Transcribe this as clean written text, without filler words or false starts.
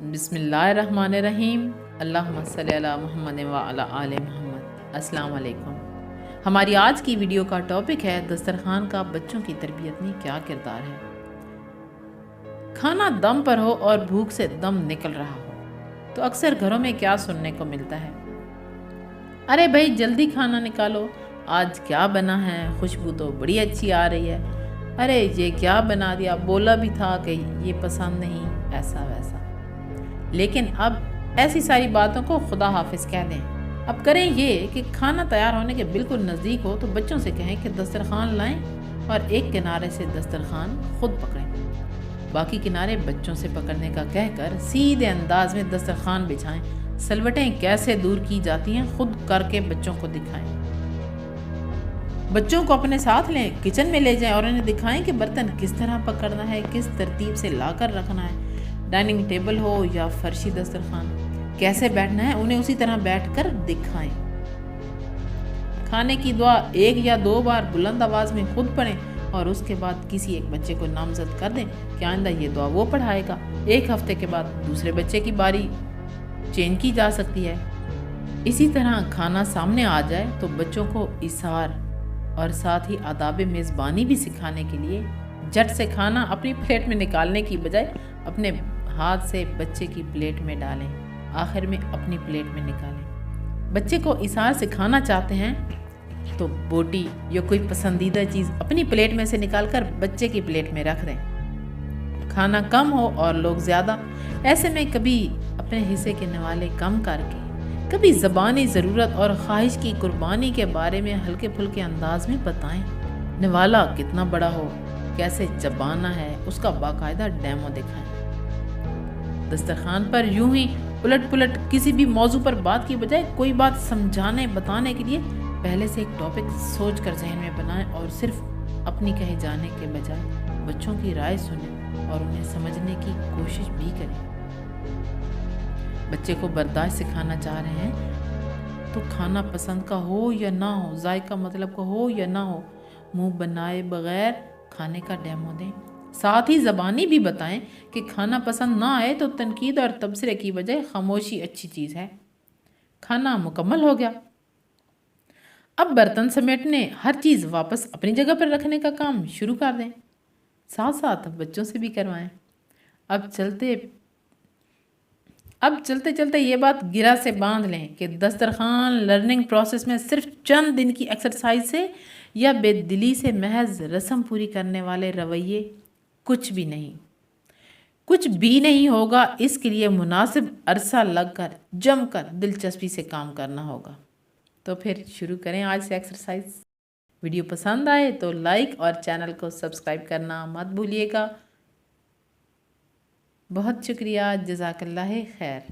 बिस्मिल्लाहिर्रहमानिर्रहीम। अल्लाहुम्मा सल्ली अला मुहम्मद व अला आले मुहम्मद। अस्सलाम वालेकुम। हमारी आज की वीडियो का टॉपिक है दस्तरखान का बच्चों की तरबियत में क्या किरदार है। खाना दम पर हो और भूख से दम निकल रहा हो तो अक्सर घरों में क्या सुनने को मिलता है, अरे भाई जल्दी खाना निकालो, आज क्या बना है, खुशबू तो बड़ी अच्छी आ रही है, अरे ये क्या बना दिया, बोला भी था कि ये पसंद नहीं, ऐसा वैसा। लेकिन अब ऐसी सारी बातों को खुदा हाफिज कह दें। अब करें ये कि खाना तैयार होने के बिल्कुल नज़दीक हो तो बच्चों से कहें कि दस्तरखान लाएं और एक किनारे से दस्तरखान खुद पकड़ें, बाकी किनारे बच्चों से पकड़ने का कहकर सीधे अंदाज में दस्तरखान बिछाएं। सलवटें कैसे दूर की जाती हैं खुद करके बच्चों को दिखाएं। बच्चों को अपने साथ लें, किचन में ले जाएं और उन्हें दिखाएं कि बर्तन किस तरह पकड़ना है, किस तरतीब से लाकर रखना है, डाइनिंग टेबल हो या फर्शी दस्तरखान, कैसे बैठना है उन्हें उसी तरह बैठकर दिखाएं। खाने की दुआ 1 या 2 बार बुलंद आवाज़ में खुद पढ़ें और उसके बाद किसी एक बच्चे को नामजद कर दें कि आइंदा ये दुआ वो पढ़ाएगा। 1 हफ्ते के बाद दूसरे बच्चे की बारी चेंज की जा सकती है। इसी तरह खाना सामने आ जाए तो बच्चों को इशार और साथ ही आदाब मेज़बानी भी सिखाने के लिए झट से खाना अपनी प्लेट में निकालने की बजाय अपने हाथ से बच्चे की प्लेट में डालें, आखिर में अपनी प्लेट में निकालें। बच्चे को इशार सिखाना चाहते हैं तो बोटी या कोई पसंदीदा चीज़ अपनी प्लेट में से निकालकर बच्चे की प्लेट में रख दें। खाना कम हो और लोग ज़्यादा, ऐसे में कभी अपने हिस्से के नवाले कम करके, कभी ज़बानी ज़रूरत और ख्वाहिश की कुर्बानी के बारे में हल्के फुल्के अंदाज में बताएं। नवाला कितना बड़ा हो, कैसे चबाना है, उसका बाकायदा डेमो दिखाएं। दस्तरखान पर यूं ही उलट पुलट किसी भी मौजू पर बात की बजाय कोई बात समझाने बताने के लिए पहले से एक टॉपिक सोच कर जहन में बनाएं और सिर्फ अपनी कहे जाने के बजाय बच्चों की राय सुनें और उन्हें समझने की कोशिश भी करें। बच्चे को बर्दाश्त सिखाना चाह रहे हैं तो खाना पसंद का हो या ना हो, जायका मतलब का हो या ना हो, मुंह बनाए बगैर खाने का डेमो दें। साथ ही ज़बानी भी बताएं कि खाना पसंद ना आए तो तनकीद और तबसरे की बजाय खामोशी अच्छी चीज़ है। खाना मुकम्मल हो गया, अब बर्तन समेटने, हर चीज़ वापस अपनी जगह पर रखने का काम शुरू कर दें। साथ साथ बच्चों से भी करवाएं। अब चलते चलते ये बात गिरा से बांध लें कि दस्तरखान लर्निंग प्रोसेस में सिर्फ चंद दिन की एक्सरसाइज से या बेदिली से महज रस्म पूरी करने वाले रवैये कुछ भी नहीं होगा। इसके लिए मुनासिब अरसा लगकर जमकर दिलचस्पी से काम करना होगा। तो फिर शुरू करें आज से एक्सरसाइज। वीडियो पसंद आए तो लाइक और चैनल को सब्सक्राइब करना मत भूलिएगा। बहुत शुक्रिया, जज़ाकल्लाह खैर।